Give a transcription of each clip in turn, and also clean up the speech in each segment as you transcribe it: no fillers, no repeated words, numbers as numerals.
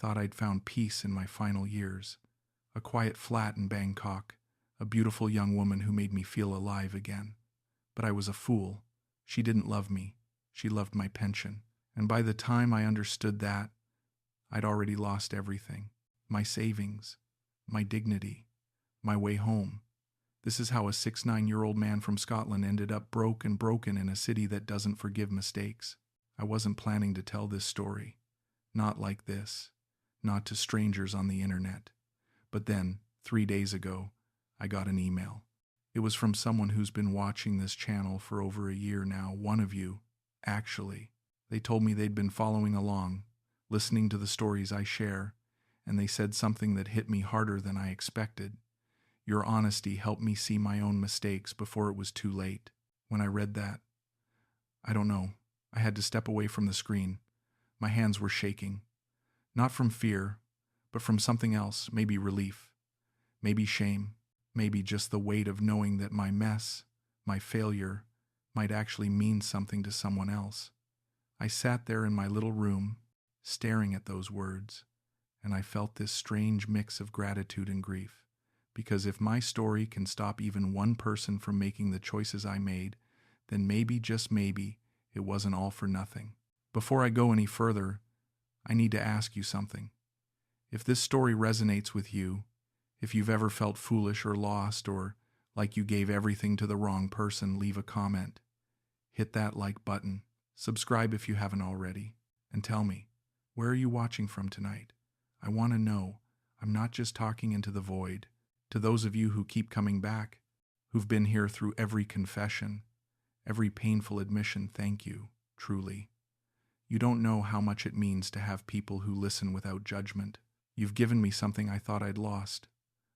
thought I'd found peace in my final years. A quiet flat in Bangkok, a beautiful young woman who made me feel alive again. But I was a fool. She didn't love me. She loved my pension. And by the time I understood that, I'd already lost everything. My savings, my dignity, my way home. This is how a 6'9" man from Scotland ended up broke and broken in a city that doesn't forgive mistakes. I wasn't planning to tell this story. Not like this. Not to strangers on the internet. But then, 3 days ago, I got an email. It was from someone who's been watching this channel for over a year now, one of you, actually. They told me they'd been following along, listening to the stories I share, and they said something that hit me harder than I expected. Your honesty helped me see my own mistakes before it was too late. When I read that, I don't know, I had to step away from the screen. My hands were shaking. Not from fear, but from something else, maybe relief, maybe shame, maybe just the weight of knowing that my mess, my failure, might actually mean something to someone else. I sat there in my little room, staring at those words, and I felt this strange mix of gratitude and grief. Because if my story can stop even one person from making the choices I made, then maybe, just maybe, it wasn't all for nothing. Before I go any further, I need to ask you something. If this story resonates with you, if you've ever felt foolish or lost or like you gave everything to the wrong person, leave a comment. Hit that like button. Subscribe if you haven't already. And tell me, where are you watching from tonight? I want to know. I'm not just talking into the void. To those of you who keep coming back, who've been here through every confession, every painful admission, thank you, truly. You don't know how much it means to have people who listen without judgment. You've given me something I thought I'd lost,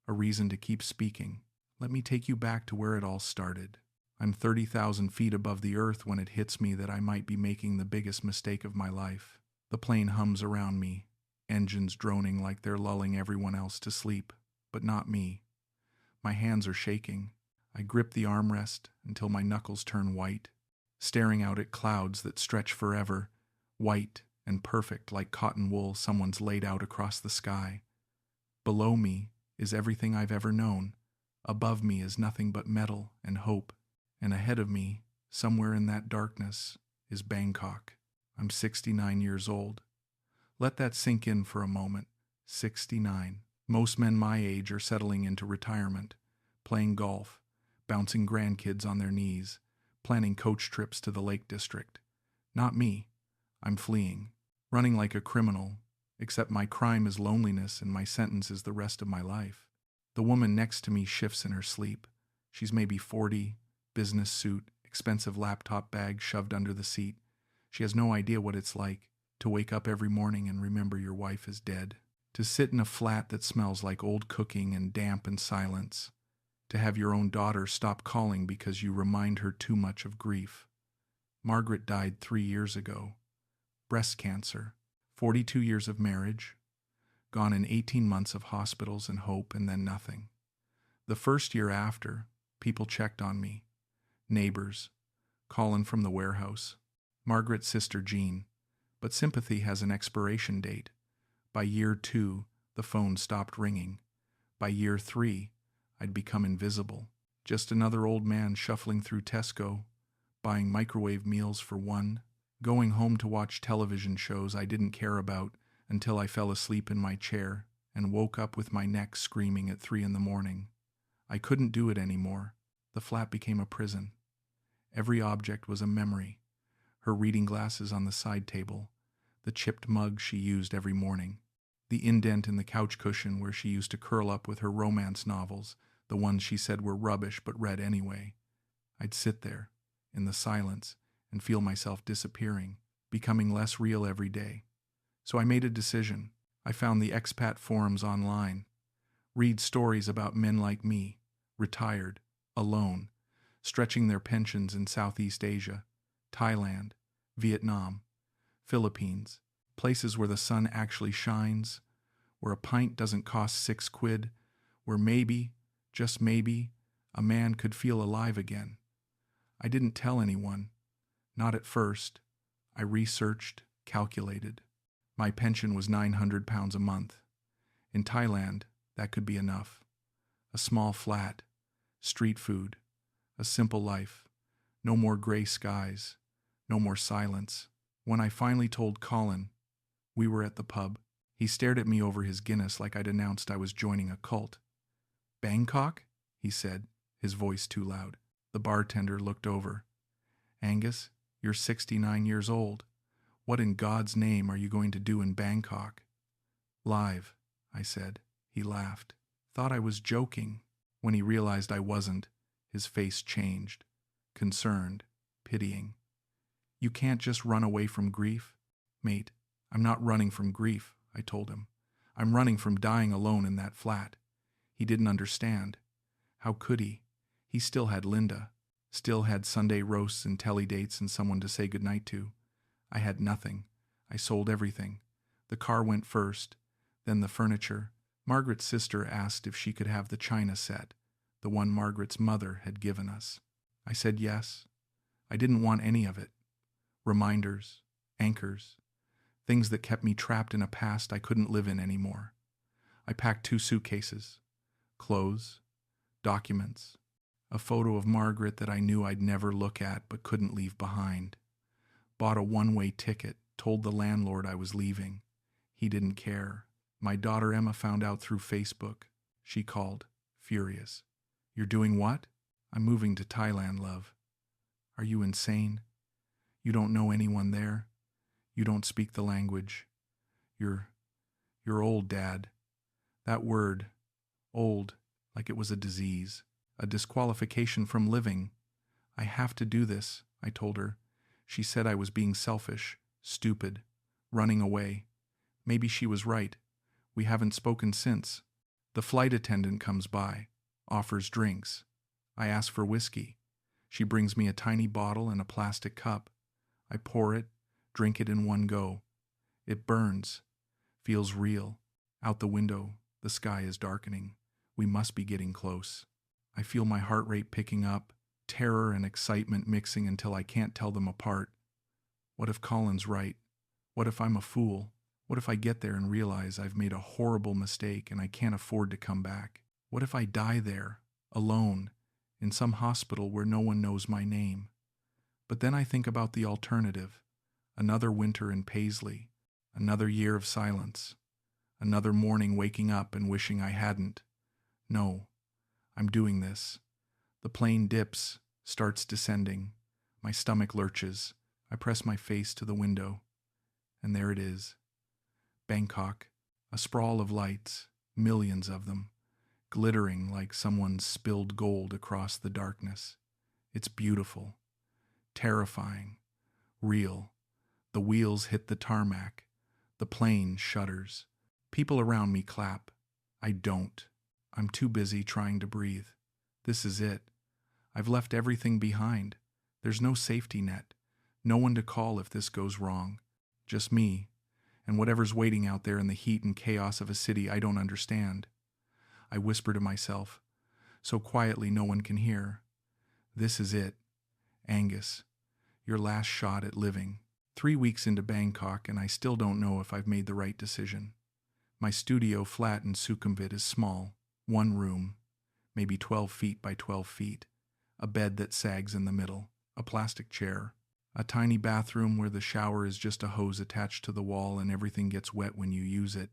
a reason to keep speaking. Let me take you back to where it all started. I'm 30,000 feet above the earth when it hits me that I might be making the biggest mistake of my life. The plane hums around me, engines droning like they're lulling everyone else to sleep, but not me. My hands are shaking. I grip the armrest until my knuckles turn white, staring out at clouds that stretch forever, white and perfect like cotton wool someone's laid out across the sky. Below me is everything I've ever known. Above me is nothing but metal and hope. And ahead of me, somewhere in that darkness, is Bangkok. I'm 69 years old. Let that sink in for a moment. 69. Most men my age are settling into retirement, playing golf, bouncing grandkids on their knees, planning coach trips to the Lake District. Not me. I'm fleeing, running like a criminal, except my crime is loneliness and my sentence is the rest of my life. The woman next to me shifts in her sleep. She's maybe 40, business suit, expensive laptop bag shoved under the seat. She has no idea what it's like to wake up every morning and remember your wife is dead. To sit in a flat that smells like old cooking and damp and silence. To have your own daughter stop calling because you remind her too much of grief. Margaret died 3 years ago. Breast cancer. 42 years of marriage. Gone in 18 months of hospitals and hope and then nothing. The first year after, people checked on me. Neighbors. Calling from the warehouse. Margaret's sister Jean. But sympathy has an expiration date. By year 2, the phone stopped ringing. By year 3, I'd become invisible. Just another old man shuffling through Tesco, buying microwave meals for one, going home to watch television shows I didn't care about until I fell asleep in my chair and woke up with my neck screaming at 3 a.m. I couldn't do it anymore. The flat became a prison. Every object was a memory. Her reading glasses on the side table, the chipped mug she used every morning, the indent in the couch cushion where she used to curl up with her romance novels, the ones she said were rubbish but read anyway. I'd sit there, in the silence, and feel myself disappearing, becoming less real every day. So I made a decision. I found the expat forums online. Read stories about men like me, retired, alone, stretching their pensions in Southeast Asia, Thailand, Vietnam, Philippines, places where the sun actually shines, where a pint doesn't cost £6, where maybe, just maybe, a man could feel alive again. I didn't tell anyone. Not at first. I researched, calculated. My pension was £900 a month. In Thailand, that could be enough. A small flat, street food, a simple life, no more gray skies, no more silence. When I finally told Colin, we were at the pub. He stared at me over his Guinness like I'd announced I was joining a cult. "Bangkok?" he said, his voice too loud. The bartender looked over. "Angus, you're 69 years old. What in God's name are you going to do in Bangkok?" "Live," I said. He laughed. Thought I was joking. When he realized I wasn't, his face changed. Concerned, pitying. "You can't just run away from grief." "Mate, I'm not running from grief," I told him. "I'm running from dying alone in that flat." He didn't understand. How could he? He still had Linda, still had Sunday roasts and telly dates and someone to say goodnight to. I had nothing. I sold everything. The car went first, then the furniture. Margaret's sister asked if she could have the china set, the one Margaret's mother had given us. I said yes. I didn't want any of it. Reminders, anchors, things that kept me trapped in a past I couldn't live in anymore. I packed 2 suitcases, clothes, documents, a photo of Margaret that I knew I'd never look at but couldn't leave behind. Bought a one-way ticket, told the landlord I was leaving. He didn't care. My daughter Emma found out through Facebook. She called, furious. "You're doing what?" "I'm moving to Thailand, love." "Are you insane? You don't know anyone there? You don't speak the language. You're old, Dad." That word, old, like it was a disease, a disqualification from living. "I have to do this," I told her. She said I was being selfish, stupid, running away. Maybe she was right. We haven't spoken since. The flight attendant comes by, offers drinks. I ask for whiskey. She brings me a tiny bottle and a plastic cup. I pour it, drink it in one go. It burns, feels real. Out the window, the sky is darkening. We must be getting close. I feel my heart rate picking up, terror and excitement mixing until I can't tell them apart. What if Colin's right? What if I'm a fool? What if I get there and realize I've made a horrible mistake and I can't afford to come back? What if I die there, alone, in some hospital where no one knows my name? But then I think about the alternative. Another winter in Paisley, another year of silence, another morning waking up and wishing I hadn't. No, I'm doing this. The plane dips, starts descending. My stomach lurches. I press my face to the window. And there it is. Bangkok, a sprawl of lights, millions of them, glittering like someone's spilled gold across the darkness. It's beautiful, terrifying, real. The wheels hit the tarmac. The plane shudders. People around me clap. I don't. I'm too busy trying to breathe. This is it. I've left everything behind. There's no safety net. No one to call if this goes wrong. Just me, and whatever's waiting out there in the heat and chaos of a city I don't understand. I whisper to myself, so quietly no one can hear. This is it. Angus, your last shot at living. 3 weeks into Bangkok and I still don't know if I've made the right decision. My studio flat in Sukhumvit is small, 1 room, maybe 12 feet by 12 feet, a bed that sags in the middle, a plastic chair, a tiny bathroom where the shower is just a hose attached to the wall and everything gets wet when you use it.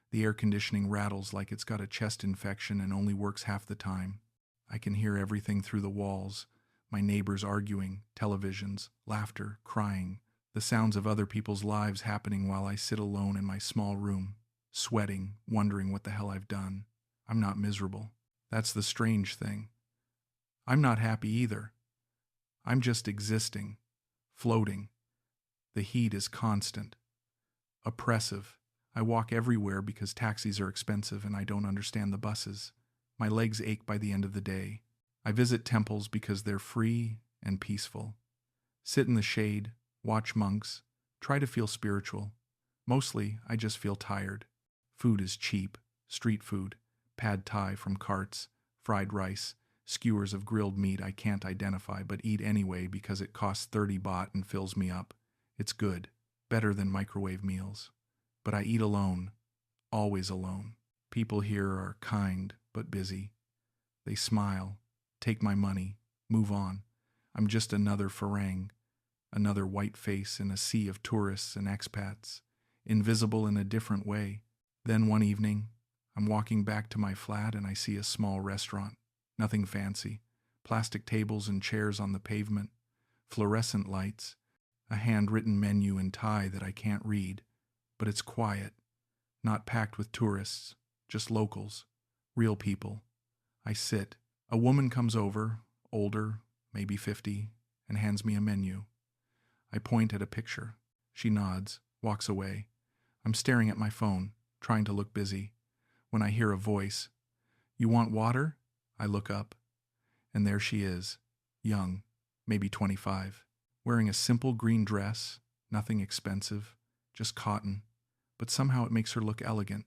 The air conditioning rattles like it's got a chest infection and only works half the time. I can hear everything through the walls, my neighbors arguing, televisions, laughter, crying, the sounds of other people's lives happening while I sit alone in my small room, sweating, wondering what the hell I've done. I'm not miserable. That's the strange thing. I'm not happy either. I'm just existing, floating. The heat is constant, oppressive. I walk everywhere because taxis are expensive and I don't understand the buses. My legs ache by the end of the day. I visit temples because they're free and peaceful. Sit in the shade, watch monks, try to feel spiritual. Mostly, I just feel tired. Food is cheap, street food, pad thai from carts, fried rice, skewers of grilled meat I can't identify but eat anyway because it costs 30 baht and fills me up. It's good, better than microwave meals. But I eat alone, always alone. People here are kind but busy. They smile, take my money, move on. I'm just another farang, another white face in a sea of tourists and expats, invisible in a different way. Then one evening, I'm walking back to my flat and I see a small restaurant. Nothing fancy. Plastic tables and chairs on the pavement, fluorescent lights, a handwritten menu in Thai that I can't read, but it's quiet, not packed with tourists, just locals, real people. I sit. A woman comes over, older, maybe 50, and hands me a menu. I point at a picture. She nods, walks away. I'm staring at my phone, trying to look busy, when I hear a voice. "You want water?" I look up, and there she is, young, maybe 25, wearing a simple green dress, nothing expensive, just cotton, but somehow it makes her look elegant.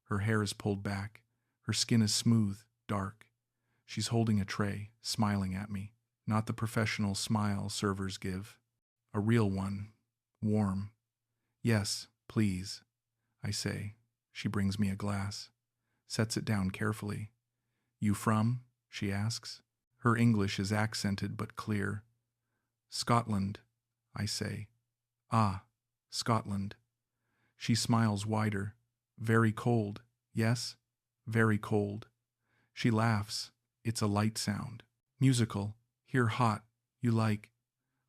Her hair is pulled back, her skin is smooth, dark. She's holding a tray, smiling at me, not the professional smile servers give, a real one, warm. "Yes, please," I say. She brings me a glass, sets it down carefully. "You from?" she asks. Her English is accented but clear. "Scotland," I say. "Ah, Scotland." She smiles wider. "Very cold, yes? Very cold." She laughs. It's a light sound. "Musical. Here hot. You like?"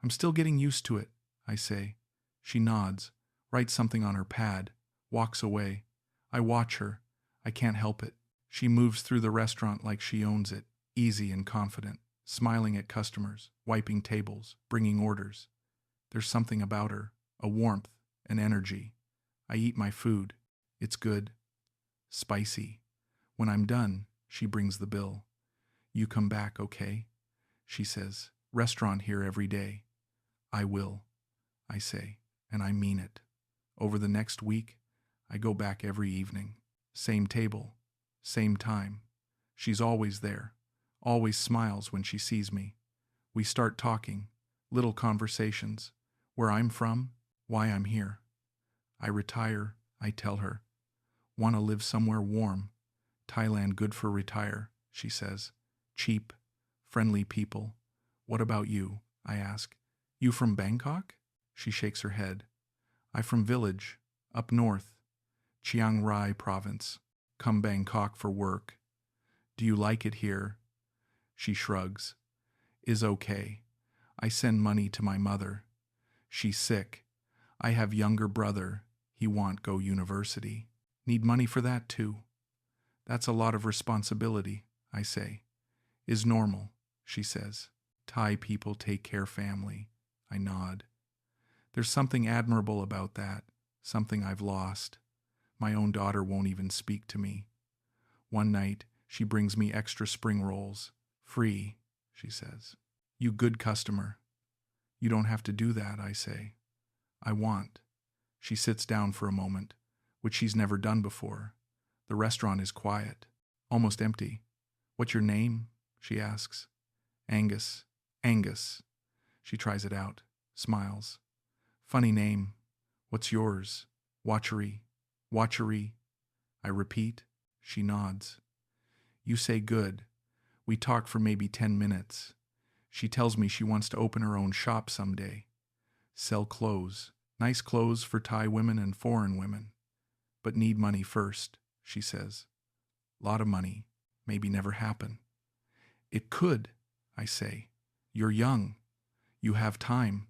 "I'm still getting used to it," I say. She nods, writes something on her pad, walks away. I watch her. I can't help it. She moves through the restaurant like she owns it, easy and confident, smiling at customers, wiping tables, bringing orders. There's something about her, a warmth, an energy. I eat my food. It's good. Spicy. When I'm done, she brings the bill. "You come back, okay?" she says. "Restaurant here every day." "I will," I say, and I mean it. Over the next week, I go back every evening. Same table, same time. She's always there, always smiles when she sees me. We start talking, little conversations. Where I'm from, why I'm here. I retire, I tell her. "Want to live somewhere warm. Thailand good for retire," she says. "Cheap, friendly people. What about you?" I ask. "You from Bangkok?" She shakes her head. "I from village, up north, Chiang Rai province. Come Bangkok for work." "Do you like it here?" She shrugs. "Is okay. I send money to my mother. She's sick. I have younger brother. He want go university. Need money for that too." "That's a lot of responsibility," I say. "Is normal," she says. "Thai people take care family." I nod. There's something admirable about that, something I've lost. My own daughter won't even speak to me. One night, she brings me extra spring rolls. "Free," she says. "You good customer." "You don't have to do that," I say. "I want." She sits down for a moment, which she's never done before. The restaurant is quiet, almost empty. "What's your name?" she asks. "Angus." "Angus." She tries it out, smiles. "Funny name. What's yours?" "Watchery." "Watchery." I repeat. She nods. "You say good." We talk for maybe 10 minutes. She tells me she wants to open her own shop someday. Sell clothes. Nice clothes for Thai women and foreign women. But need money first, she says. Lot of money. Maybe never happen. "It could," I say. "You're young. You have time."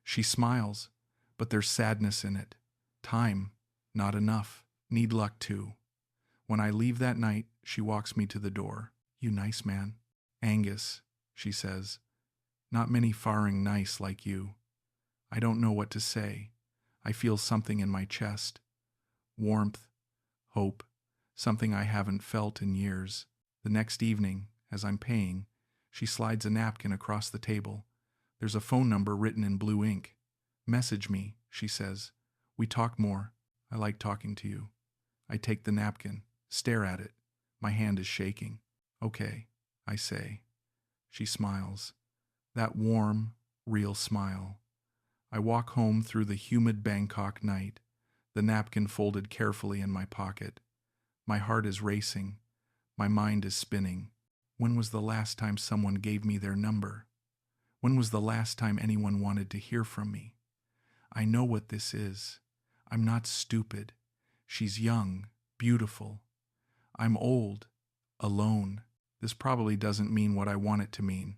She smiles, but there's sadness in it. Time, not enough. Need luck too. When I leave that night, she walks me to the door. "You nice man." "Angus," she says. "Not many farang nice like you." I don't know what to say. I feel something in my chest. Warmth, hope, something I haven't felt in years. The next evening, as I'm paying, she slides a napkin across the table. There's a phone number written in blue ink. "Message me," she says. "We talk more. I like talking to you." I take the napkin, stare at it. My hand is shaking. "Okay," I say. She smiles. That warm, real smile. I walk home through the humid Bangkok night. the napkin folded carefully in my pocket. My heart is racing. My mind is spinning. When was the last time someone gave me their number? When was the last time anyone wanted to hear from me? I know what this is. I'm not stupid. She's young, beautiful. I'm old, alone. This probably doesn't mean what I want it to mean.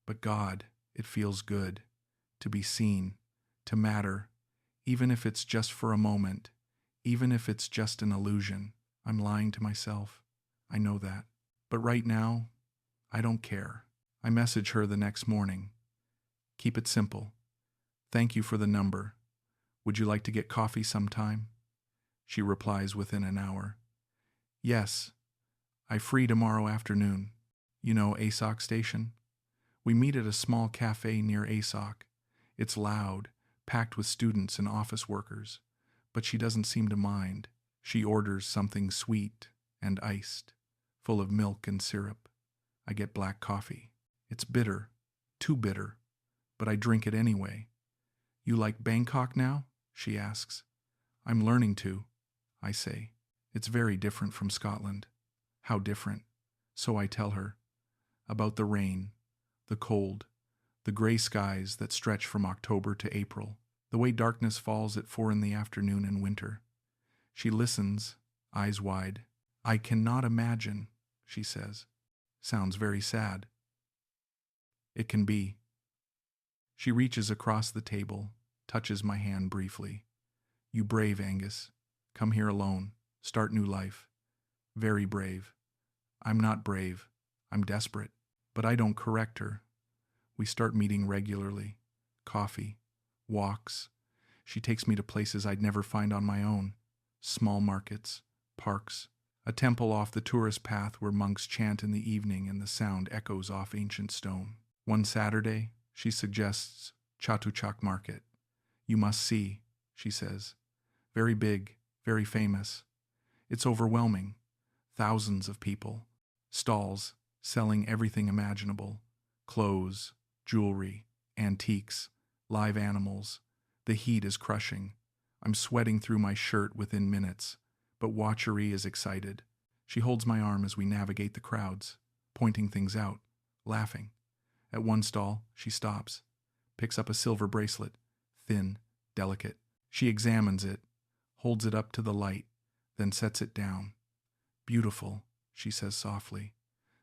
But God, it feels good. To be seen, to matter, even if it's just for a moment, even if it's just an illusion. I'm lying to myself. I know that. But right now, I don't care. I message her the next morning. Keep it simple. Thank you for the number. Would you like to get coffee sometime? She replies within an hour. Yes, I free tomorrow afternoon. You know ASOC station? We meet at a small cafe near ASOC. It's loud, packed with students and office workers, but she doesn't seem to mind. She orders something sweet and iced, full of milk and syrup. I get black coffee. It's bitter, too bitter, but I drink it anyway. You like Bangkok now? She asks. I'm learning to, I say. It's very different from Scotland. How different? So I tell her. About the rain, the cold, the gray skies that stretch from October to April, the way darkness falls at 4 p.m. in winter. She listens, eyes wide. I cannot imagine, she says. Sounds very sad. It can be. She reaches across the table, touches my hand briefly. You brave, Angus. Come here alone. Start new life. Very brave. I'm not brave. I'm desperate. But I don't correct her. We start meeting regularly. Coffee. Walks. She takes me to places I'd never find on my own. Small markets. Parks. A temple off the tourist path where monks chant in the evening and the sound echoes off ancient stone. One Saturday, she suggests Chatuchak Market. You must see, she says. Very big, very famous. It's overwhelming. Thousands of people. Stalls selling everything imaginable. Clothes, jewelry, antiques, live animals. The heat is crushing. I'm sweating through my shirt within minutes, but Watchery is excited. She holds my arm as we navigate the crowds, pointing things out, laughing. At one stall, she stops, picks up a silver bracelet, thin, delicate. She examines it, holds it up to the light, then sets it down. Beautiful, she says softly.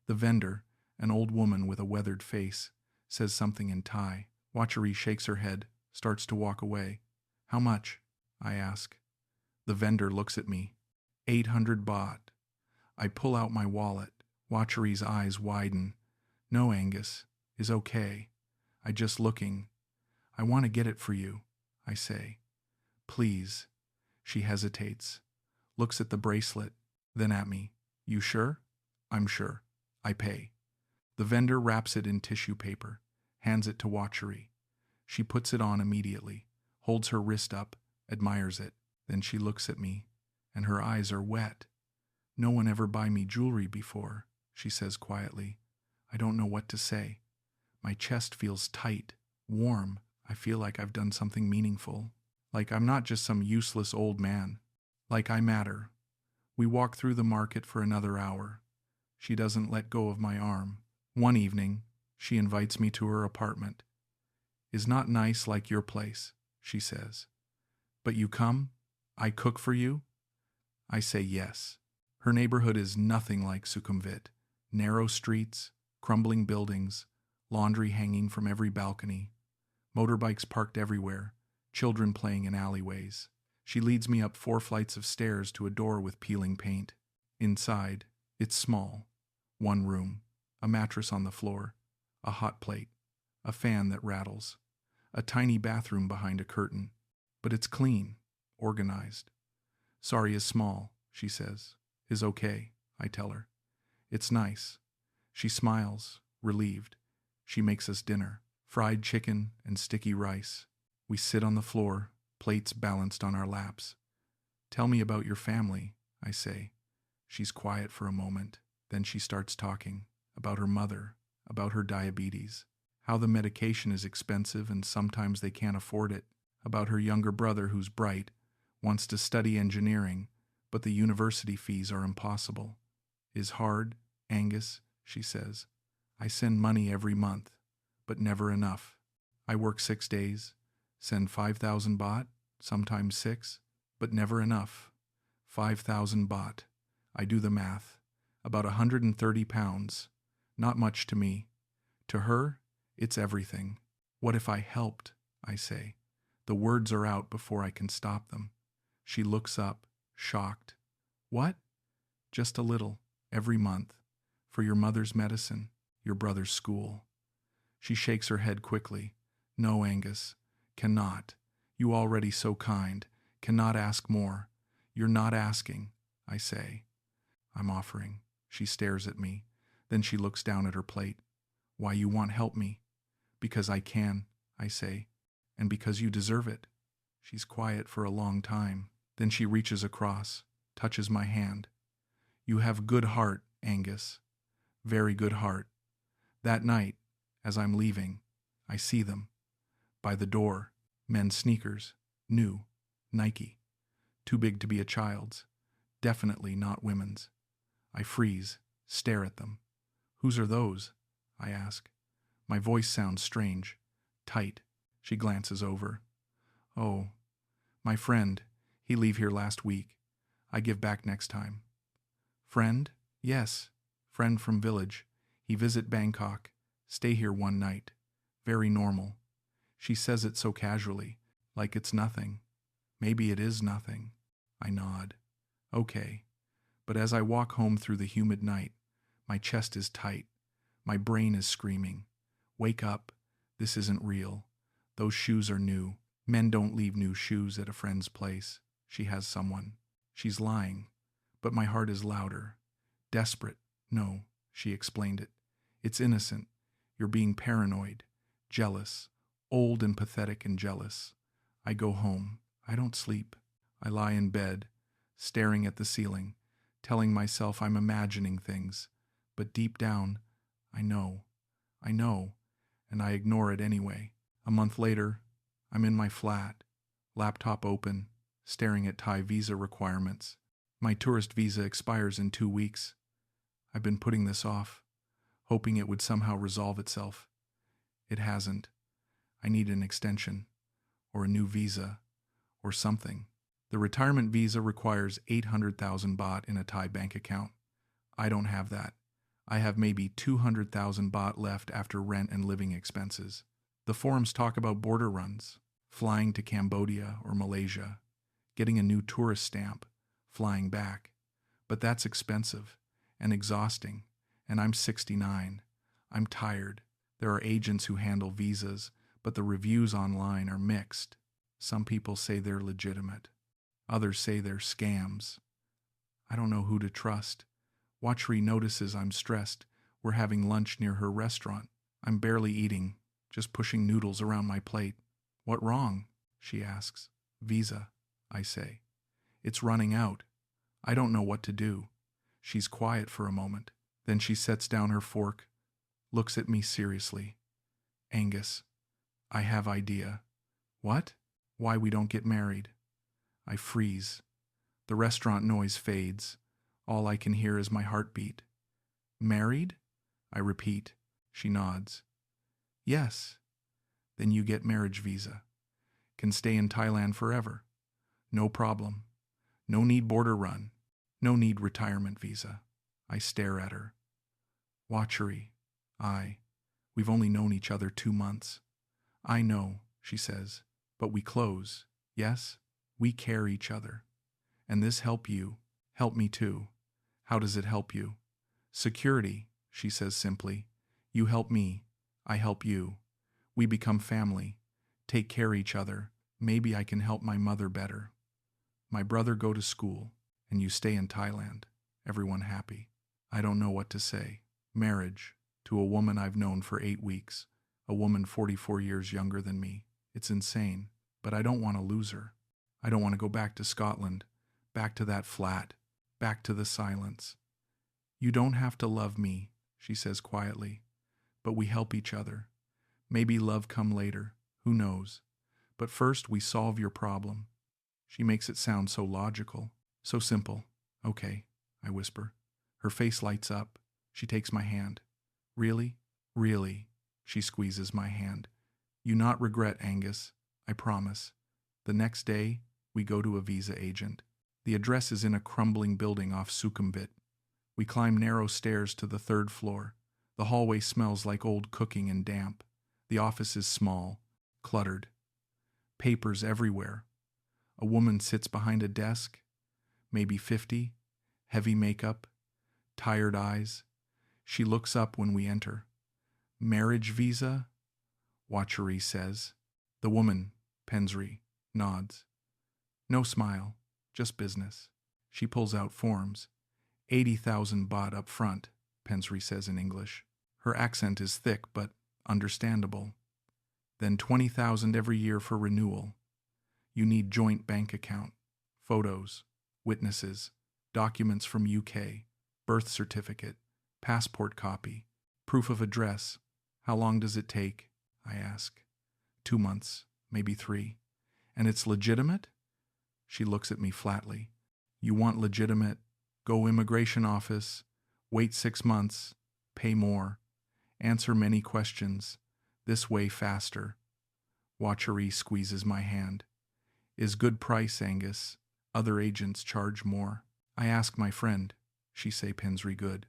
The vendor, an old woman with a weathered face, says something in Thai. Watchery shakes her head, starts to walk away. How much? I ask. The vendor looks at me. 800 baht. I pull out my wallet. Watchery's eyes widen. No, Angus, is okay. I just looking. I want to get it for you, I say. Please. She hesitates, looks at the bracelet, then at me. You sure? I'm sure. I pay. The vendor wraps it in tissue paper, hands it to Watchery. She puts it on immediately, holds her wrist up, admires it. Then she looks at me, and her eyes are wet. No one ever buy me jewelry before, she says quietly. I don't know what to say. My chest feels tight, warm. I feel like I've done something meaningful. Like I'm not just some useless old man. Like I matter. We walk through the market for another hour. She doesn't let go of my arm. One evening, she invites me to her apartment. Is not nice like your place, she says. But you come? I cook for you? I say yes. Her neighborhood is nothing like Sukhumvit. Narrow streets, crumbling buildings, laundry hanging from every balcony, motorbikes parked everywhere, children playing in alleyways. She leads me up 4 flights of stairs to a door with peeling paint. Inside, it's small. 1 room, a mattress on the floor, a hot plate, a fan that rattles, a tiny bathroom behind a curtain. But it's clean, organized. Sorry is small, she says. Is okay, I tell her. It's nice. She smiles, relieved. She makes us dinner, fried chicken and sticky rice. We sit on the floor, plates balanced on our laps. Tell me about your family, I say. She's quiet for a moment. Then she starts talking about her mother, about her diabetes, how the medication is expensive and sometimes they can't afford it, about her younger brother who's bright, Wants to study engineering, but the university fees are impossible. Is hard, Angus, she says. I send money every month, but never enough. I work 6 days, send 5,000 baht, sometimes 6, but never enough. 5,000 baht. I do the math. About 130 pounds. Not much to me. To her, it's everything. What if I helped? I say. The words are out before I can stop them. She looks up, shocked. What? Just a little, every month. For your mother's medicine, your brother's school. She shakes her head quickly. No, Angus. Cannot. You already so kind. Cannot ask more. You're not asking, I say. I'm offering. She stares at me. Then she looks down at her plate. Why you want help me? Because I can, I say. And because you deserve it. She's quiet for a long time. Then she reaches across, touches my hand. You have good heart, Angus. Very good heart. That night, as I'm leaving, I see them. By the door, men's sneakers, new, Nike. Too big to be a child's. Definitely not women's. I freeze, stare at them. Whose are those? I ask. My voice sounds strange, tight. She glances over. Oh, my friend. He leave here last week. I give back next time. Friend? Yes. Friend from village. He visit Bangkok. Stay here one night. Very normal. She says it so casually, like it's nothing. Maybe it is nothing. I nod. Okay. But as I walk home through the humid night, my chest is tight. My brain is screaming. Wake up. This isn't real. Those shoes are new. Men don't leave new shoes at a friend's place. She has someone. She's lying. But my heart is louder. Desperate. No, she explained it. It's innocent. You're being paranoid. Jealous. Old and pathetic and jealous. I go home. I don't sleep. I lie in bed, staring at the ceiling, telling myself I'm imagining things. But deep down, I know, and I ignore it anyway. A month later, I'm in my flat, laptop open, staring at Thai visa requirements. My tourist visa expires in 2 weeks. I've been putting this off, hoping it would somehow resolve itself. It hasn't. I need an extension, or a new visa, or something. The retirement visa requires 800,000 baht in a Thai bank account. I don't have that. I have maybe 200,000 baht left after rent and living expenses. The forums talk about border runs, flying to Cambodia or Malaysia, getting a new tourist stamp, flying back. But that's expensive and exhausting, and I'm 69. I'm tired. There are agents who handle visas, but the reviews online are mixed. Some people say they're legitimate. Others say they're scams. I don't know who to trust. Watchery notices I'm stressed. We're having lunch near her restaurant. I'm barely eating, just pushing noodles around my plate. What wrong? She asks. Visa, I say. It's running out. I don't know what to do. She's quiet for a moment. Then she sets down her fork, looks at me seriously. Angus, I have idea. What? Why we don't get married. I freeze. The restaurant noise fades. All I can hear is my heartbeat. Married? I repeat. She nods. Yes. Then you get marriage visa. Can stay in Thailand forever. No problem. No need border run. No need retirement visa. I stare at her. Watchery. We've only known each other 2 months. I know, she says, but we close, yes? We care each other. And this help you. Help me too. How does it help you? Security, she says simply. You help me. I help you. We become family. Take care each other. Maybe I can help my mother better. My brother go to school, and you stay in Thailand. Everyone happy. I don't know what to say. Marriage, to a woman I've known for 8 weeks, a woman 44 years younger than me. It's insane, but I don't want to lose her. I don't want to go back to Scotland, back to that flat, back to the silence. You don't have to love me, she says quietly, but we help each other. Maybe love come later, who knows? But first we solve your problem. She makes it sound so logical, so simple. Okay, I whisper. Her face lights up. She takes my hand. Really? Really? She squeezes my hand. You not regret, Angus. I promise. The next day, we go to a visa agent. The address is in a crumbling building off Sukhumvit. We climb narrow stairs to the third floor. The hallway smells like old cooking and damp. The office is small, cluttered. Papers everywhere. A woman sits behind a desk, maybe 50, heavy makeup, tired eyes. She looks up when we enter. Marriage visa? Watchery says. The woman, Pensri, nods. No smile, just business. She pulls out forms. 80,000 baht up front, Pensri says in English. Her accent is thick but understandable. Then 20,000 every year for renewal. You need joint bank account, photos, witnesses, documents from UK, birth certificate, passport copy, proof of address. How long does it take? I ask. 2 months, maybe 3. And it's legitimate? She looks at me flatly. You want legitimate? Go immigration office, wait 6 months, pay more, answer many questions, this way faster. Watchery squeezes my hand. Is good price, Angus. Other agents charge more. I ask my friend. She say Pensri good.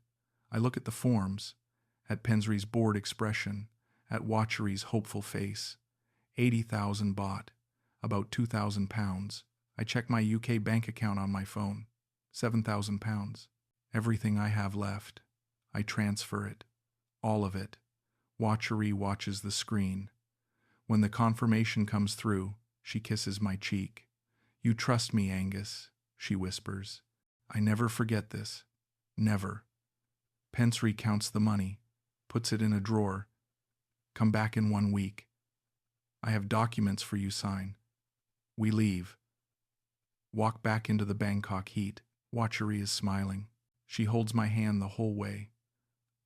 I look at the forms, at Pensri's bored expression, at Watchery's hopeful face. 80,000 baht, about 2,000 pounds. I check my UK bank account on my phone. 7,000 pounds. Everything I have left. I transfer it. All of it. Watchery watches the screen. When the confirmation comes through, she kisses my cheek. You trust me, Angus, she whispers. I never forget this. Never. Pensri counts the money, puts it in a drawer. Come back in 1 week. I have documents for you sign. We leave. Walk back into the Bangkok heat. Watchery is smiling. She holds my hand the whole way.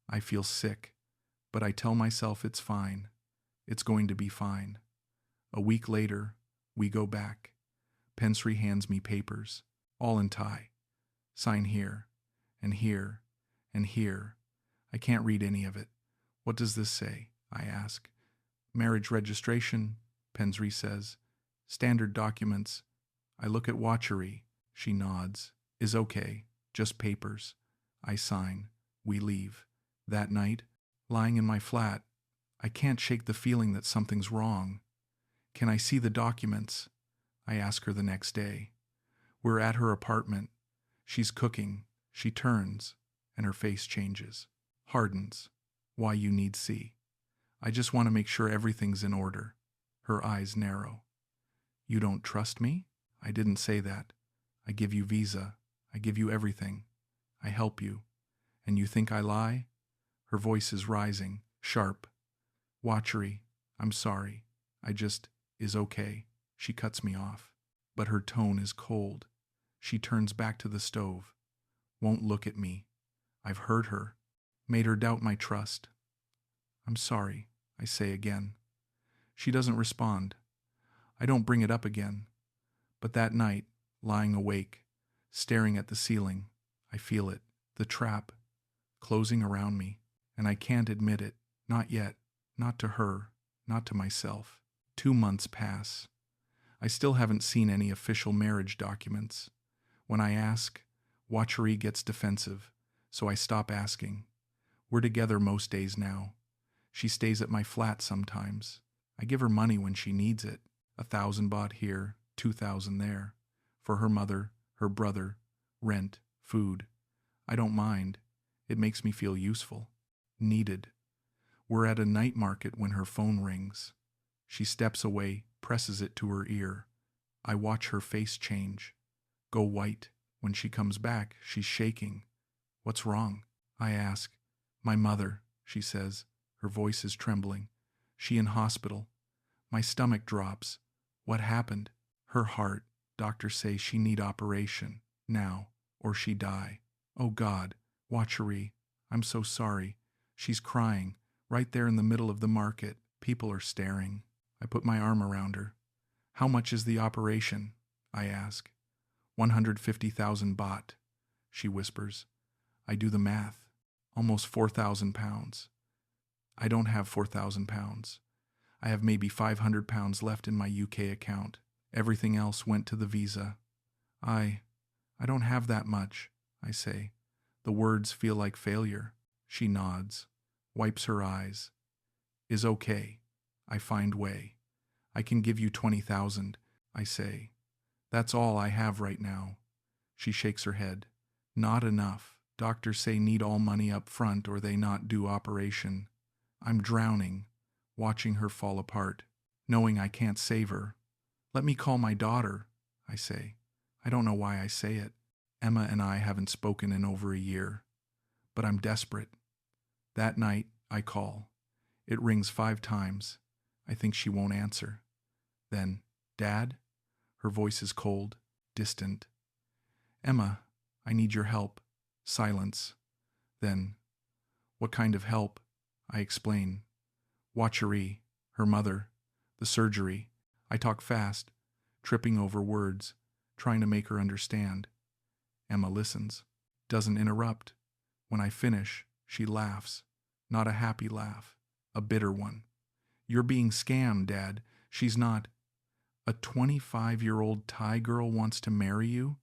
I feel sick, but I tell myself it's fine. It's going to be fine. A week later, we go back. Pensri hands me papers, all in Thai. Sign here, and here, and here. I can't read any of it. What does this say? I ask. Marriage registration, Pensri says. Standard documents. I look at Watchery. She nods. Is okay. Just papers. I sign. We leave. That night, lying in my flat, I can't shake the feeling that something's wrong. Can I see the documents? I ask her the next day. We're at her apartment. She's cooking. She turns, and her face changes. Hardens. Why you need see. I just want to make sure everything's in order. Her eyes narrow. You don't trust me? I didn't say that. I give you visa. I give you everything. I help you. And you think I lie? Her voice is rising, sharp. Watchery, I'm sorry. I just, is okay. She cuts me off. But her tone is cold. She turns back to the stove. Won't look at me. I've hurt her. Made her doubt my trust. I'm sorry, I say again. She doesn't respond. I don't bring it up again. But that night, lying awake, staring at the ceiling, I feel it, the trap, closing around me, and I can't admit it, not yet, not to her, not to myself. 2 months pass. I still haven't seen any official marriage documents. When I ask, Watchery gets defensive, so I stop asking. We're together most days now. She stays at my flat sometimes. I give her money when she needs it, 1,000 baht here, 2,000 there, for her mother, her brother, rent, food. I don't mind. It makes me feel useful. Needed. We're at a night market when her phone rings. She steps away, presses it to her ear. I watch her face change. Go white. When she comes back, she's shaking. What's wrong? I ask. My mother, she says. Her voice is trembling. She in hospital. My stomach drops. What happened? Her heart. Doctors say she need operation. Now. Or she die. Oh God. Watchery. I'm so sorry. She's crying. Right there in the middle of the market. People are staring. I put my arm around her. How much is the operation? I ask. 150,000 baht, she whispers. I do the math. Almost 4,000 pounds. I don't have 4,000 pounds. I have maybe 500 pounds left in my UK account. Everything else went to the visa. I don't have that much, I say. The words feel like failure. She nods, wipes her eyes. Is okay. I find way. I can give you 20,000, I say. That's all I have right now. She shakes her head. Not enough. Doctors say need all money up front or they not do operation. I'm drowning, watching her fall apart, knowing I can't save her. Let me call my daughter, I say. I don't know why I say it. Emma and I haven't spoken in over a year. But I'm desperate. That night, I call. It rings 5 times. I think she won't answer. Then, Dad? Her voice is cold, distant. Emma, I need your help. Silence. Then, what kind of help? I explain. Watchery, her mother, the surgery. I talk fast, tripping over words, trying to make her understand. Emma listens, doesn't interrupt. When I finish, she laughs. Not a happy laugh, a bitter one. You're being scammed, Dad. She's not. A 25-year-old Thai girl wants to marry you?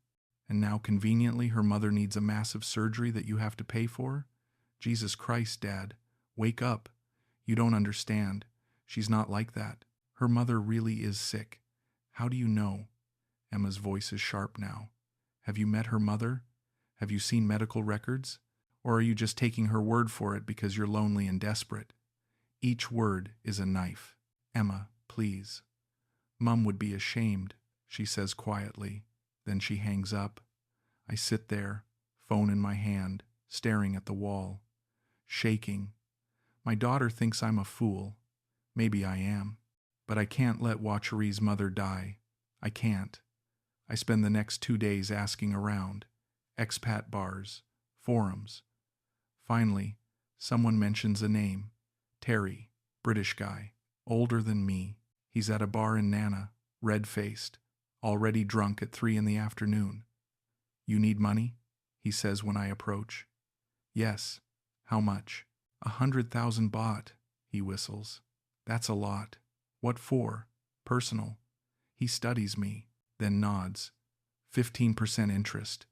And now conveniently her mother needs a massive surgery that you have to pay for? Jesus Christ, Dad. Wake up. You don't understand. She's not like that. Her mother really is sick. How do you know? Emma's voice is sharp now. Have you met her mother? Have you seen medical records? Or are you just taking her word for it because you're lonely and desperate? Each word is a knife. Emma, please. Mum would be ashamed, she says quietly. Then she hangs up. I sit there, phone in my hand, staring at the wall, shaking. My daughter thinks I'm a fool. Maybe I am. But I can't let Watcheree's mother die. I can't. I spend the next 2 days asking around. Expat bars, forums. Finally, someone mentions a name. Terry, British guy, older than me. He's at a bar in Nana, red-faced, already drunk at 3 in the afternoon. You need money? He says when I approach. Yes. How much? 100,000 baht, he whistles. That's a lot. What for? Personal. He studies me, then nods. 15% interest.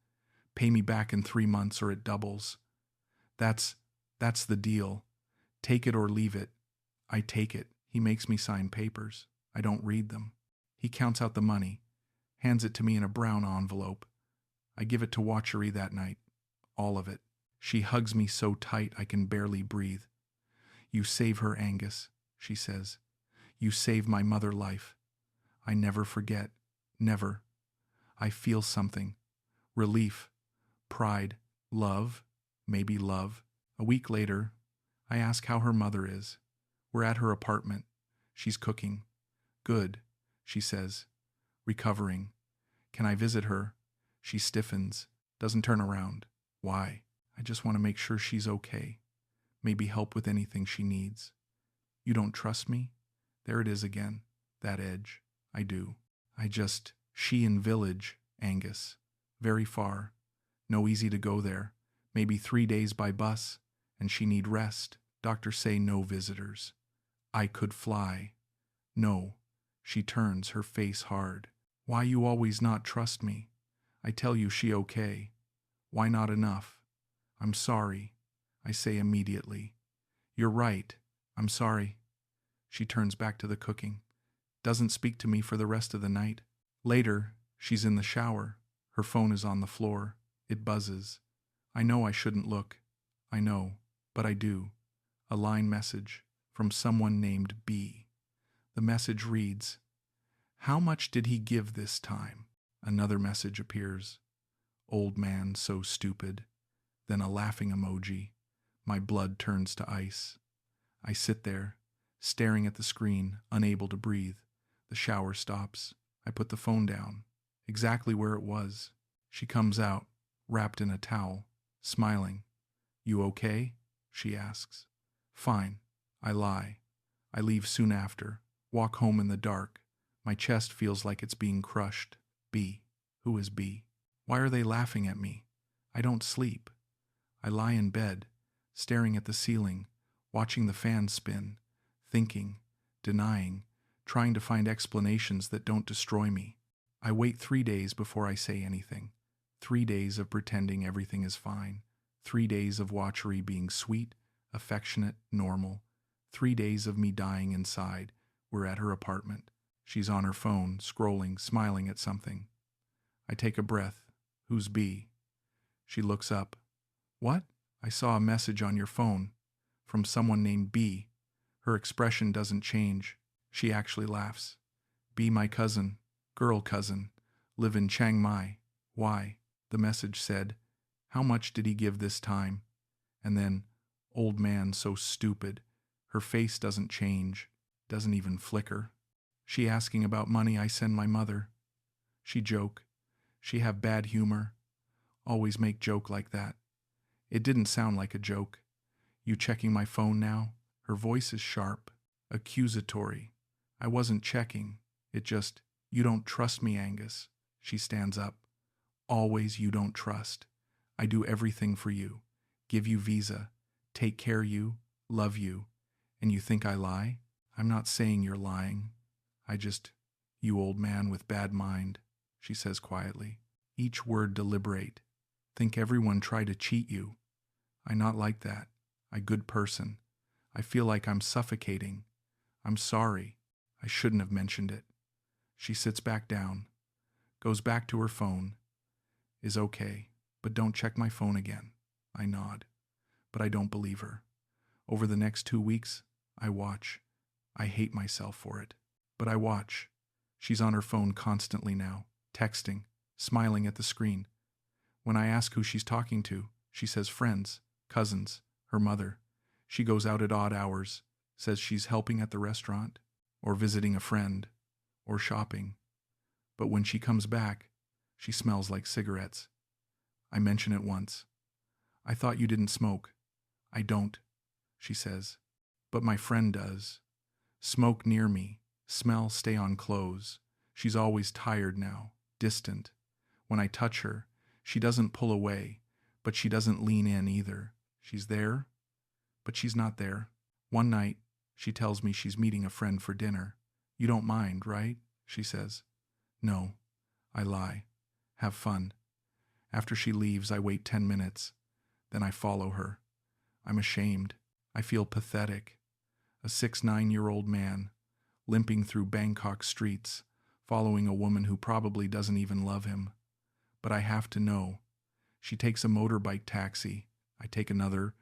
Pay me back in 3 months or it doubles. That's the deal. Take it or leave it. I take it. He makes me sign papers. I don't read them. He counts out the money, hands it to me in a brown envelope. I give it to Watchery that night. All of it. She hugs me so tight I can barely breathe. You save her, Angus, she says. You save my mother life. I never forget. Never. I feel something. Relief. Pride. Love. Maybe love. A week later, I ask how her mother is. We're at her apartment. She's cooking. Good, she says. Recovering. Can I visit her? She stiffens, doesn't turn around. Why? I just want to make sure she's okay. Maybe help with anything she needs. You don't trust me? There it is again, that edge. I do. She in village, Angus. Very far. No easy to go there. Maybe 3 days by bus. And she need rest. Doctors say no visitors. I could fly. No. She turns, her face hard. Why you always not trust me? I tell you she okay. Why not enough? I'm sorry, I say immediately. You're right. I'm sorry. She turns back to the cooking. Doesn't speak to me for the rest of the night. Later, she's in the shower. Her phone is on the floor. It buzzes. I know I shouldn't look. I know, but I do. A line message from someone named B. The message reads, "How much did he give this time?" Another message appears. Old man, so stupid. Then a laughing emoji. My blood turns to ice. I sit there, staring at the screen, unable to breathe. The shower stops. I put the phone down, exactly where it was. She comes out, wrapped in a towel, smiling. You okay? She asks. Fine. I lie. I leave soon after, walk home in the dark. My chest feels like it's being crushed. B. Who is B? Why are they laughing at me? I don't sleep. I lie in bed, staring at the ceiling, watching the fan spin, thinking, denying, trying to find explanations that don't destroy me. I wait 3 days before I say anything. 3 days of pretending everything is fine. 3 days of Watchery being sweet, affectionate, normal. 3 days of me dying inside. We're at her apartment. She's on her phone, scrolling, smiling at something. I take a breath. Who's B? She looks up. What? I saw a message on your phone from someone named B. Her expression doesn't change. She actually laughs. B, my cousin, girl cousin, live in Chiang Mai. Why? The message said, how much did he give this time? And then, old man, so stupid. Her face doesn't change, doesn't even flicker. She asking about money I send my mother. She joke. She have bad humor. Always make joke like that. It didn't sound like a joke. You checking my phone now? Her voice is sharp, accusatory. I wasn't checking. It just, you don't trust me, Angus. She stands up. Always you don't trust. I do everything for you. Give you visa. Take care you. Love you. And you think I lie? I'm not saying you're lying. You old man with bad mind, she says quietly. Each word deliberate. Think everyone try to cheat you. I not like that. I good person. I feel like I'm suffocating. I'm sorry. I shouldn't have mentioned it. She sits back down, goes back to her phone. Is okay, but don't check my phone again. I nod, but I don't believe her. Over the next 2 weeks, I watch. I hate myself for it, but I watch. She's on her phone constantly now, texting, smiling at the screen. When I ask who she's talking to, she says friends, cousins, her mother. She goes out at odd hours, says she's helping at the restaurant, or visiting a friend, or shopping. But when she comes back, she smells like cigarettes. I mention it once. I thought you didn't smoke. I don't, she says. But my friend does. Smoke near me. Smell stay on clothes. She's always tired now, distant. When I touch her, she doesn't pull away, but she doesn't lean in either. She's there, but she's not there. One night, she tells me she's meeting a friend for dinner. You don't mind, right? She says. No. I lie. Have fun. After she leaves, I wait 10 minutes. Then I follow her. I'm ashamed. I feel pathetic. A 6-9-year-old man, limping through Bangkok streets, following a woman who probably doesn't even love him. But I have to know. She takes a motorbike taxi. I take another.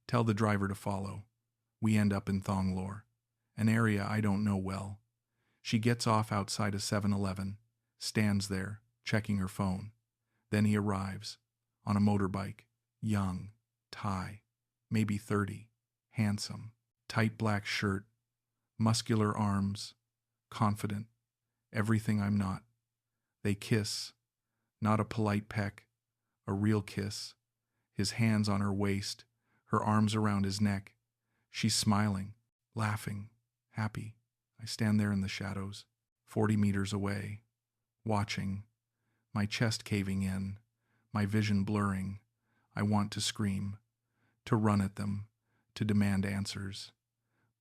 Tell the driver to follow. We end up in Thonglor, an area I don't know well. She gets off outside a 7-Eleven, stands there, checking her phone. Then he arrives, on a motorbike, young, Thai, maybe 30, handsome, tight black shirt, muscular arms, confident, everything I'm not. They kiss, not a polite peck, a real kiss, his hands on her waist, her arms around his neck. She's smiling, laughing, happy. I stand there in the shadows, 40 meters away, watching, my chest caving in, my vision blurring. I want to scream, to run at them, to demand answers.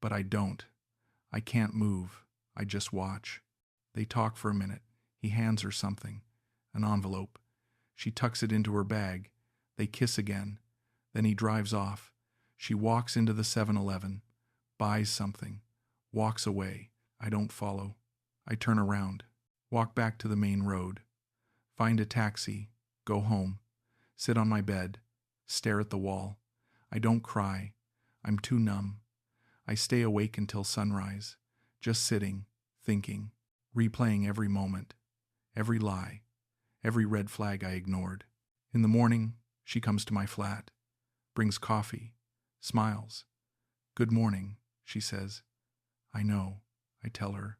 But I don't. I can't move. I just watch. They talk for a minute. He hands her something, an envelope. She tucks it into her bag. They kiss again. Then he drives off. She walks into the 7-Eleven, buys something, walks away. I don't follow. I turn around, walk back to the main road, find a taxi, go home, sit on my bed, stare at the wall. I don't cry. I'm too numb. I stay awake until sunrise, just sitting, thinking, replaying every moment, every lie, every red flag I ignored. In the morning, she comes to my flat, brings coffee, smiles. Good morning, she says. I know, I tell her.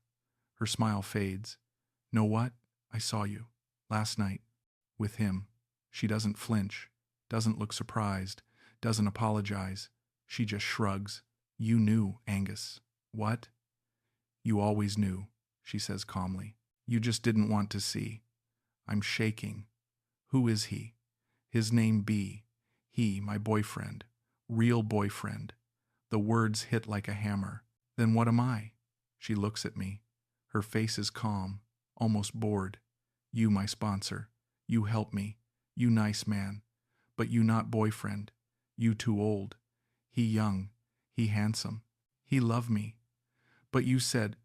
Her smile fades. Know what? I saw you, last night, with him. She doesn't flinch, doesn't look surprised, doesn't apologize. She just shrugs. You knew, Angus. What? You always knew, she says calmly. You just didn't want to see. I'm shaking. Who is he? His name B. He, my boyfriend. Real boyfriend. The words hit like a hammer. Then what am I? She looks at me. Her face is calm, almost bored. You, my sponsor. You help me. You nice man. But you not boyfriend. You too old. He young. He handsome. He love me. But you said,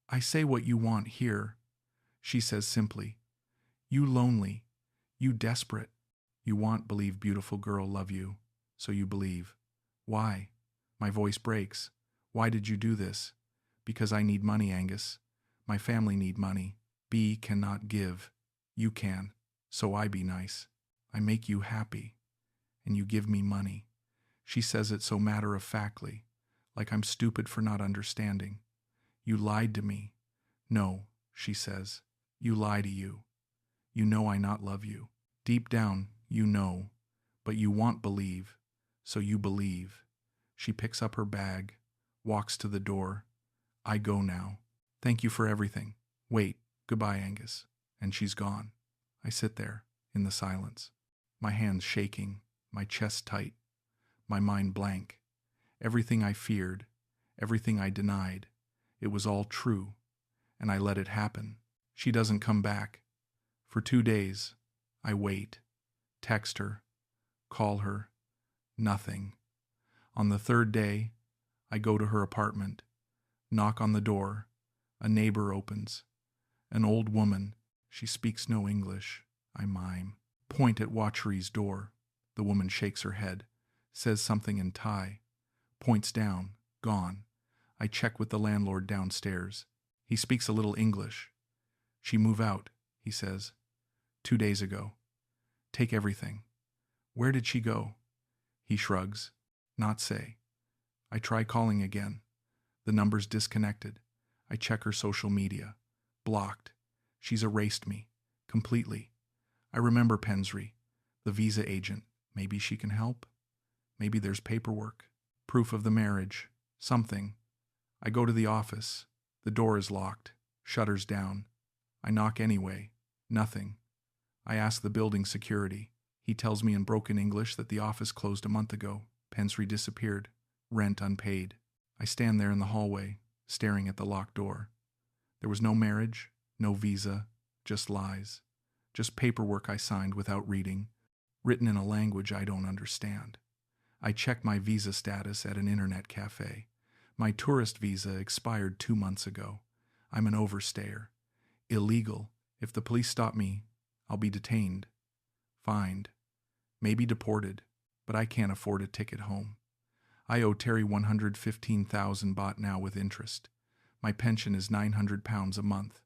I say what you want here. She says simply, you lonely. You desperate. You want believe beautiful girl love you. So you believe. Why? My voice breaks. Why did you do this? Because I need money, Angus. My family need money. B cannot give. You can. So I be nice. I make you happy. And you give me money. She says it so matter-of-factly, like I'm stupid for not understanding. You lied to me. No, she says. You lie to you. You know I not love you. Deep down, you know. But you want believe. So you believe. She picks up her bag, walks to the door. I go now. Thank you for everything. Wait, goodbye, Angus. And she's gone. I sit there, in the silence. My hands shaking, my chest tight, my mind blank. Everything I feared, everything I denied, it was all true, and I let it happen. She doesn't come back. For 2 days, I wait, text her, call her, nothing. On the 3rd day, I go to her apartment, knock on the door. A neighbor opens. An old woman. She speaks no English. I mime. Point at Watchery's door. The woman shakes her head, says something in Thai, points down, gone. I check with the landlord downstairs. He speaks a little English. She move out, he says. 2 days ago. Take everything. Where did she go? He shrugs. Not say. I try calling again. The number's disconnected. I check her social media. Blocked. She's erased me. Completely. I remember Pensry, the visa agent. Maybe she can help? Maybe there's paperwork. Proof of the marriage. Something. I go to the office. The door is locked. Shutters down. I knock anyway. Nothing. I ask the building security. He tells me in broken English that the office closed a month ago. Pensry disappeared. Rent unpaid. I stand there in the hallway, staring at the locked door. There was no marriage, no visa, just lies. Just paperwork I signed without reading, written in a language I don't understand. I check my visa status at an internet cafe. My tourist visa expired 2 months ago. I'm an overstayer. Illegal. If the police stop me, I'll be detained, fined, maybe deported, but I can't afford a ticket home. I owe Terry 115,000 baht now with interest. My pension is £900 a month.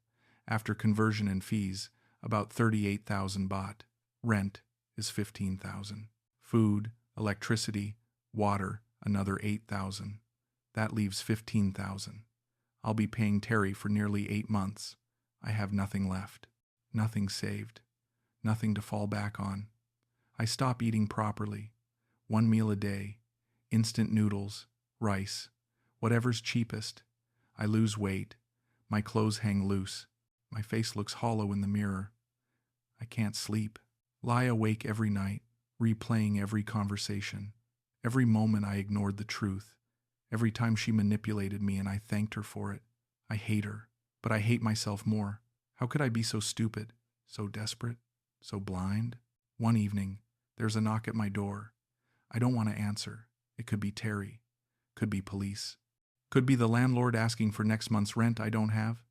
After conversion and fees, about 38,000 baht. Rent is 15,000. Food, electricity, water, another 8,000. That leaves 15,000. I'll be paying Terry for nearly 8 months. I have nothing left. Nothing saved. Nothing to fall back on. I stop eating properly. 1 meal a day. Instant noodles, rice, whatever's cheapest. I lose weight. My clothes hang loose. My face looks hollow in the mirror. I can't sleep. Lie awake every night, replaying every conversation. Every moment I ignored the truth. Every time she manipulated me and I thanked her for it. I hate her, but I hate myself more. How could I be so stupid, so desperate, so blind? One evening, there's a knock at my door. I don't want to answer. It could be Terry. Could be police. Could be the landlord asking for next month's rent I don't have.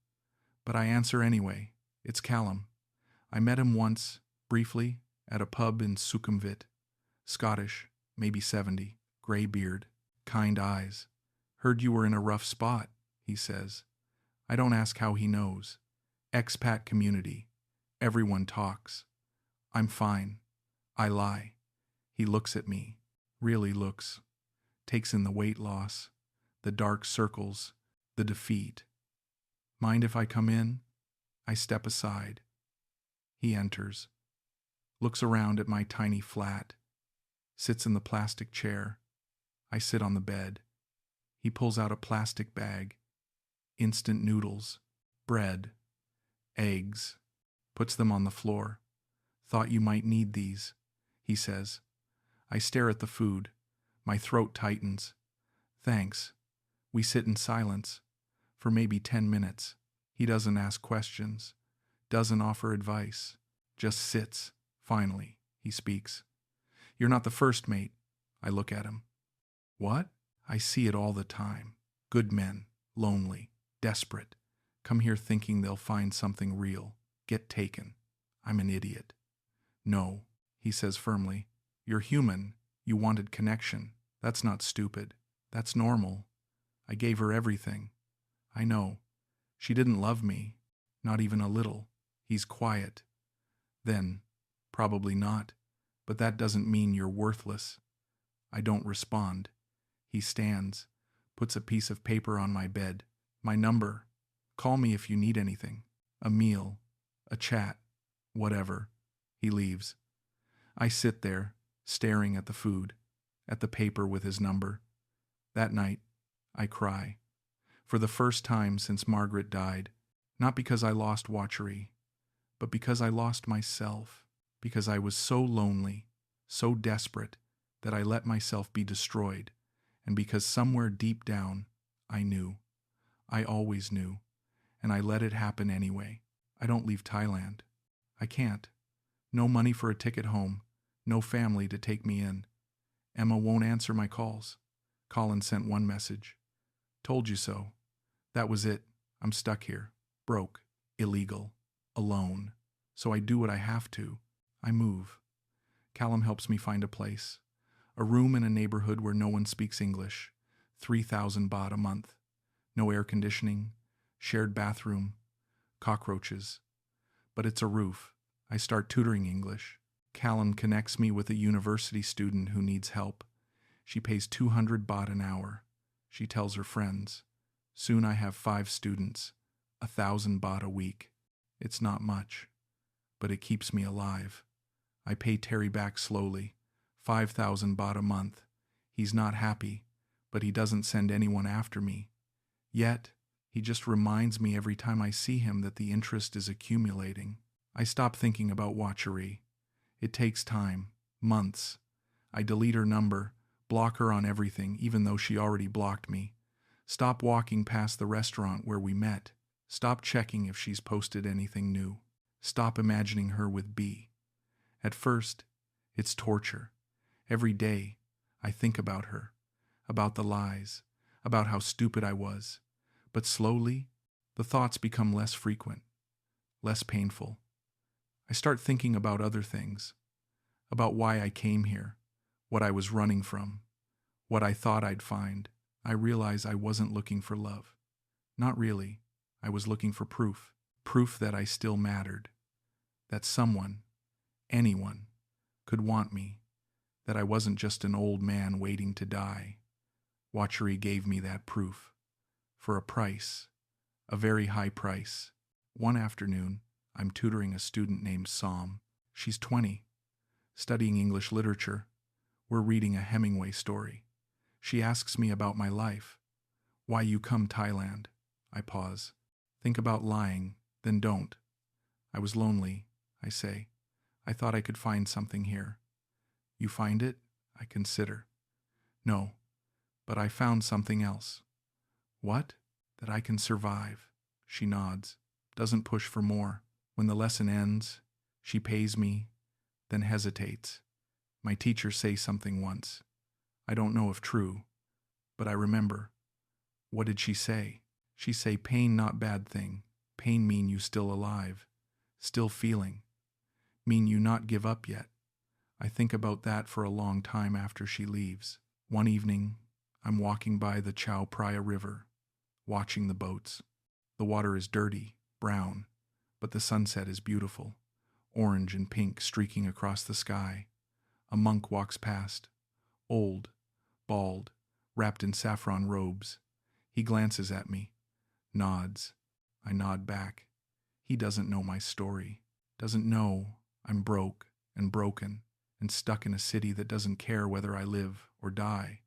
But I answer anyway. It's Callum. I met him once, briefly, at a pub in Sukhumvit. Scottish, maybe 70, gray beard, kind eyes. Heard you were in a rough spot, he says. I don't ask how he knows. Expat community. Everyone talks. I'm fine. I lie. He looks at me. Really looks. Takes in the weight loss, the dark circles, the defeat. Mind if I come in? I step aside. He enters. Looks around at my tiny flat. Sits in the plastic chair. I sit on the bed. He pulls out a plastic bag. Instant noodles, bread, eggs, puts them on the floor. Thought you might need these, he says. I stare at the food. My throat tightens. Thanks. We sit in silence for maybe 10 minutes. He doesn't ask questions, doesn't offer advice, just sits. Finally, he speaks. You're not the first, mate. I look at him. What? I see it all the time. Good men, lonely, desperate, come here thinking they'll find something real, get taken. I'm an idiot. No, he says firmly. You're human. You wanted connection. That's not stupid. That's normal. I gave her everything. I know. She didn't love me. Not even a little. He's quiet. Then, probably not. But that doesn't mean you're worthless. I don't respond. He stands, puts a piece of paper on my bed. My number. Call me if you need anything. A meal. A chat. Whatever. He leaves. I sit there, staring at the food, at the paper with his number. That night, I cry. For the first time since Margaret died. Not because I lost Watchery, but because I lost myself. Because I was so lonely, so desperate, that I let myself be destroyed. And because somewhere deep down, I knew. I always knew. And I let it happen anyway. I don't leave Thailand. I can't. No money for a ticket home. No family to take me in. Emma won't answer my calls. Colin sent one message. Told you so. That was it. I'm stuck here. Broke. Illegal. Alone. So I do what I have to. I move. Callum helps me find a place. A room in a neighborhood where no one speaks English. 3,000 baht a month. No air conditioning. Shared bathroom. Cockroaches. But it's a roof. I start tutoring English. Callum connects me with a university student who needs help. She pays 200 baht an hour. She tells her friends. Soon I have 5 students. 1,000 baht a week. It's not much, but it keeps me alive. I pay Terry back slowly. 5,000 baht a month. He's not happy, but he doesn't send anyone after me. Yet, he just reminds me every time I see him that the interest is accumulating. I stop thinking about Watchery. It takes time, months. I delete her number, block her on everything, even though she already blocked me. Stop walking past the restaurant where we met. Stop checking if she's posted anything new. Stop imagining her with B. At first, it's torture. Every day, I think about her, about the lies, about how stupid I was. But slowly, the thoughts become less frequent, less painful. I start thinking about other things, about why I came here, what I was running from, what I thought I'd find. I realize I wasn't looking for love. Not really. I was looking for proof. Proof that I still mattered. That someone, anyone, could want me. That I wasn't just an old man waiting to die. Watchery gave me that proof. For a price. A very high price. One afternoon, I'm tutoring a student named Som. She's 20. Studying English literature. We're reading a Hemingway story. She asks me about my life. Why you come Thailand? I pause. Think about lying, then don't. I was lonely, I say. I thought I could find something here. You find it? I consider. No, but I found something else. What? That I can survive. She nods, doesn't push for more. When the lesson ends, she pays me, then hesitates. My teacher says something once. I don't know if true, but I remember. What did she say? She say pain not bad thing. Pain mean you still alive, still feeling. Mean you not give up yet. I think about that for a long time after she leaves. One evening, I'm walking by the Chao Phraya River, watching the boats. The water is dirty, brown, but the sunset is beautiful, orange and pink streaking across the sky. A monk walks past, old, bald, wrapped in saffron robes. He glances at me, nods. I nod back. He doesn't know my story, doesn't know I'm broke and broken and stuck in a city that doesn't care whether I live or die.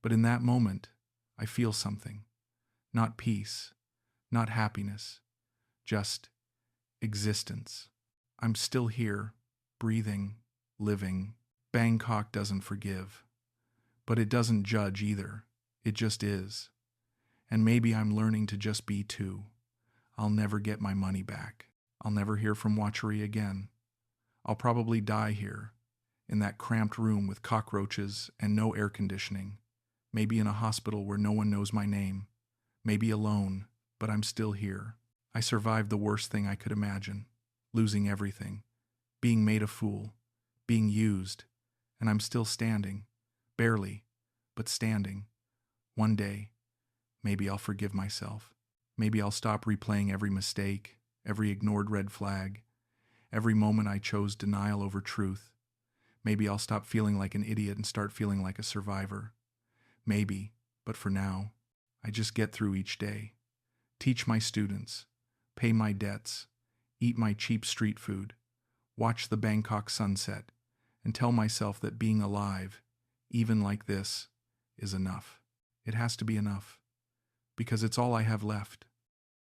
But in that moment, I feel something. Not peace, not happiness, just existence. I'm still here, breathing, living. Bangkok doesn't forgive, but it doesn't judge either. It just is. And maybe I'm learning to just be too. I'll never get my money back. I'll never hear from Watchery again. I'll probably die here, in that cramped room with cockroaches and no air conditioning. Maybe in a hospital where no one knows my name. Maybe alone, but I'm still here. I survived the worst thing I could imagine. Losing everything. Being made a fool. Being used. And I'm still standing. Barely, but standing. One day, maybe I'll forgive myself. Maybe I'll stop replaying every mistake, every ignored red flag, every moment I chose denial over truth. Maybe I'll stop feeling like an idiot and start feeling like a survivor. Maybe, but for now, I just get through each day. Teach my students, pay my debts, eat my cheap street food, watch the Bangkok sunset, and tell myself that being alive, even like this, is enough. It has to be enough, because it's all I have left.